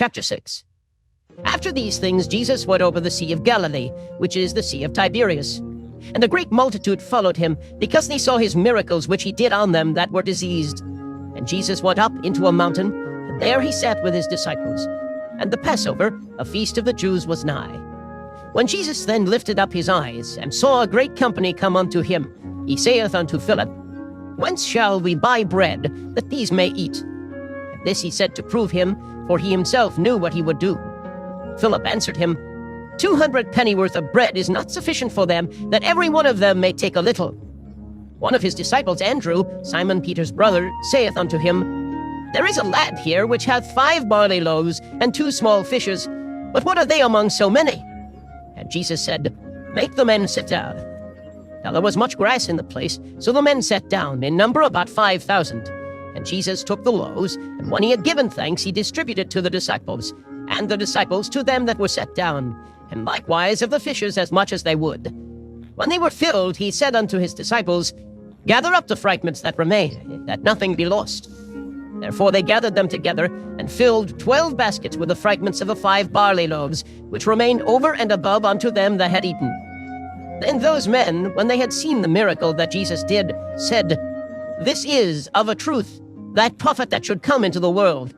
chapter 6. After these things, Jesus went over the Sea of Galilee, which is the Sea of Tiberias. And a great multitude followed him, because they saw his miracles which he did on them that were diseased. And Jesus went up into a mountain, and there he sat with his disciples. And the Passover, a feast of the Jews, was nigh. When Jesus then lifted up his eyes, and saw a great company come unto him, he saith unto Philip, Whence shall we buy bread, that these may eat? And this he said to prove him, for he himself knew what he would do. Philip answered him, 200 pennyworth of bread is not sufficient for them, that every one of them may take a little. One of his disciples, Andrew, Simon Peter's brother, saith unto him, There is a lad here which hath 5 barley loaves and 2 small fishes, but what are they among so many? And Jesus said, Make the men sit down. Now there was much grass in the place, so the men sat down, in number about 5,000. And Jesus took the loaves, and when he had given thanks, he distributed to the disciples, and the disciples to them that were set down, and likewise of the fishes as much as they would. When they were filled, he said unto his disciples, Gather up the fragments that remain, that nothing be lost. Therefore they gathered them together, and filled 12 baskets with the fragments of the 5 barley loaves, which remained over and above unto them that had eaten. Then those men, when they had seen the miracle that Jesus did, said, This is, of a truth, that prophet that should come into the world.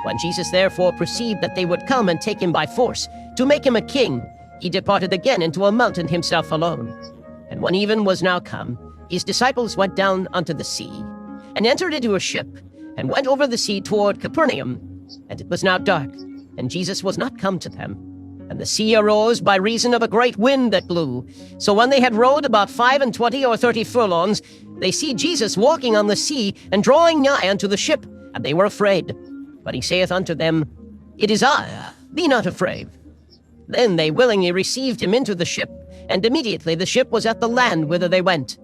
When Jesus therefore perceived that they would come and take him by force, to make him a king, he departed again into a mountain himself alone. And when even was now come, his disciples went down unto the sea, and entered into a ship, and went over the sea toward Capernaum. And it was now dark, and Jesus was not come to them. And the sea arose by reason of a great wind that blew. So when they had rowed about 25 or 30 furlongs, they see Jesus walking on the sea, and drawing nigh unto the ship, and they were afraid. But he saith unto them, It is I, be not afraid. Then they willingly received him into the ship, and immediately the ship was at the land whither they went.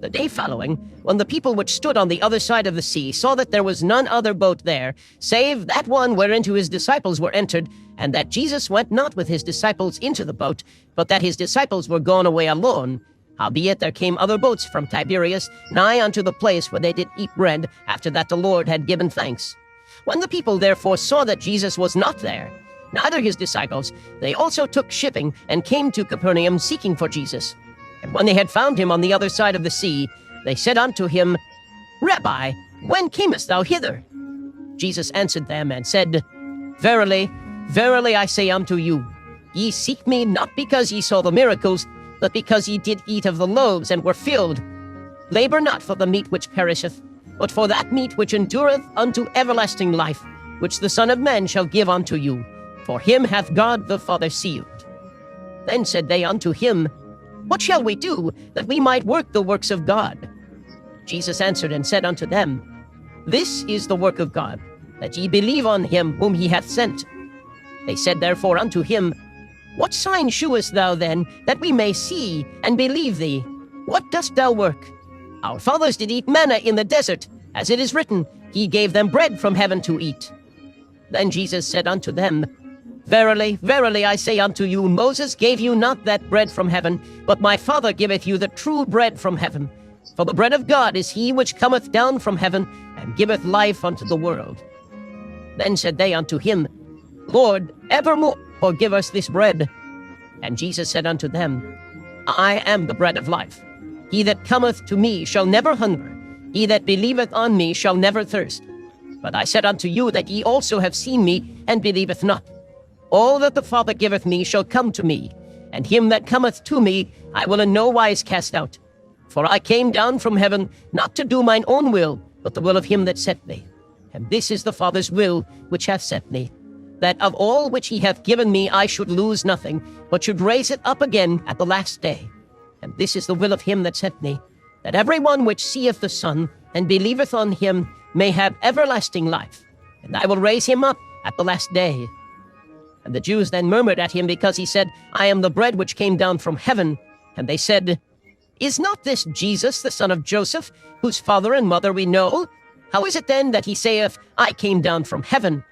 The day following, when the people which stood on the other side of the sea saw that there was none other boat there, save that one whereinto his disciples were entered, and that Jesus went not with his disciples into the boat, but that his disciples were gone away alone, howbeit there came other boats from Tiberias, nigh unto the place where they did eat bread, after that the Lord had given thanks. When the people therefore saw that Jesus was not there, neither his disciples, they also took shipping, and came to Capernaum seeking for Jesus. And when they had found him on the other side of the sea, they said unto him, Rabbi, when camest thou hither? Jesus answered them and said, Verily, verily I say unto you, ye seek me not because ye saw the miracles, but because ye did eat of the loaves and were filled. Labor not for the meat which perisheth, but for that meat which endureth unto everlasting life, which the Son of Man shall give unto you. For him hath God the Father sealed. Then said they unto him, What shall we do, that we might work the works of God? Jesus answered and said unto them, This is the work of God, that ye believe on him whom he hath sent. They said therefore unto him, What sign shewest thou then, that we may see and believe thee? What dost thou work? Our fathers did eat manna in the desert, as it is written, He gave them bread from heaven to eat. Then Jesus said unto them, Verily, verily, I say unto you, Moses gave you not that bread from heaven, but my Father giveth you the true bread from heaven. For the bread of God is he which cometh down from heaven, and giveth life unto the world. Then said they unto him, Lord, evermore forgive us this bread. And Jesus said unto them, I am the bread of life. He that cometh to me shall never hunger. He that believeth on me shall never thirst. But I said unto you that ye also have seen me, and believeth not. All that the Father giveth me shall come to me, and him that cometh to me I will in no wise cast out. For I came down from heaven not to do mine own will, but the will of him that sent me. And this is the Father's will which hath sent me, that of all which he hath given me I should lose nothing, but should raise it up again at the last day. And this is the will of him that sent me, that every one which seeth the Son, and believeth on him, may have everlasting life. And I will raise him up at the last day. And the Jews then murmured at him, because he said, I am the bread which came down from heaven. And they said, Is not this Jesus, the son of Joseph, whose father and mother we know? How is it then that he saith, I came down from heaven?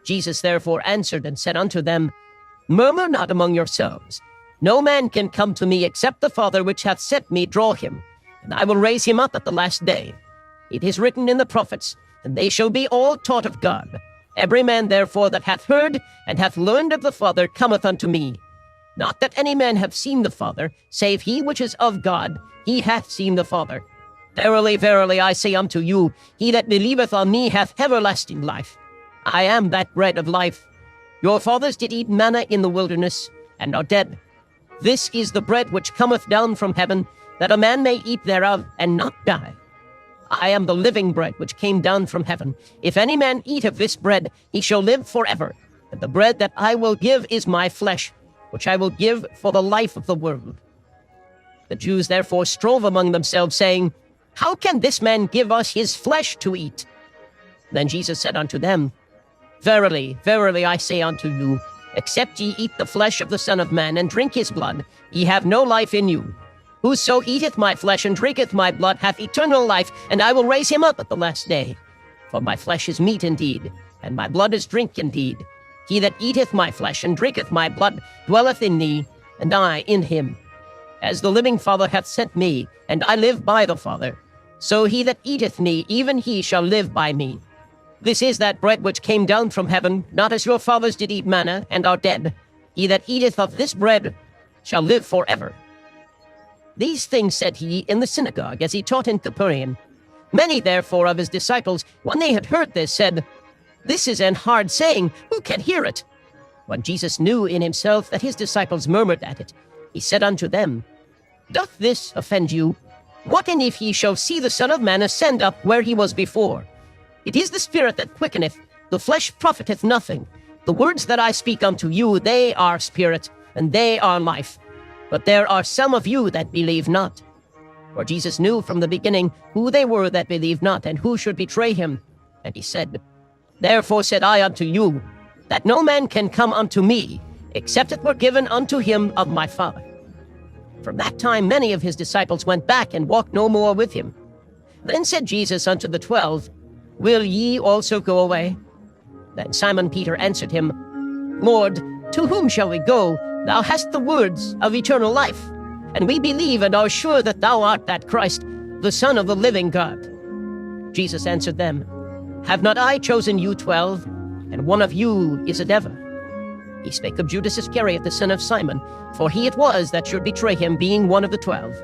Jesus therefore answered and said unto them, Murmur not among yourselves. No man can come to me except the Father which hath sent me draw him, and I will raise him up at the last day. It is written in the prophets, and they shall be all taught of God. Every man therefore that hath heard and hath learned of the Father cometh unto me. Not that any man have seen the Father, save he which is of God, he hath seen the Father. Verily, verily, I say unto you, he that believeth on me hath everlasting life. I am that bread of life. Your fathers did eat manna in the wilderness, and are dead. This is the bread which cometh down from heaven, that a man may eat thereof, and not die. I am the living bread which came down from heaven. If any man eat of this bread, he shall live forever. And the bread that I will give is my flesh, which I will give for the life of the world. The Jews therefore strove among themselves, saying, How can this man give us his flesh to eat? Then Jesus said unto them, Verily, verily, I say unto you, except ye eat the flesh of the Son of Man, and drink his blood, ye have no life in you. Whoso eateth my flesh and drinketh my blood hath eternal life, and I will raise him up at the last day. For my flesh is meat indeed, and my blood is drink indeed. He that eateth my flesh and drinketh my blood dwelleth in me, and I in him. As the living Father hath sent me, and I live by the Father, so he that eateth me, even he shall live by me. This is that bread which came down from heaven, not as your fathers did eat manna, and are dead. He that eateth of this bread shall live forever. These things said he in the synagogue, as he taught in Capernaum. Many therefore of his disciples, when they had heard this, said, This is an hard saying, who can hear it? When Jesus knew in himself that his disciples murmured at it, he said unto them, Doth this offend you? What and if ye shall see the Son of Man ascend up where he was before? It is the Spirit that quickeneth, the flesh profiteth nothing. The words that I speak unto you, they are spirit, and they are life. But there are some of you that believe not. For Jesus knew from the beginning who they were that believed not, and who should betray him. And he said, Therefore said I unto you, that no man can come unto me, except it were given unto him of my Father. From that time many of his disciples went back and walked no more with him. Then said Jesus unto the 12, Will ye also go away? Then Simon Peter answered him, Lord, to whom shall we go? Thou hast the words of eternal life, and we believe and are sure that thou art that Christ, the Son of the living God. Jesus answered them, Have not I chosen you 12, and one of you is a devil? He spake of Judas Iscariot, the son of Simon, for he it was that should betray him, being one of the 12.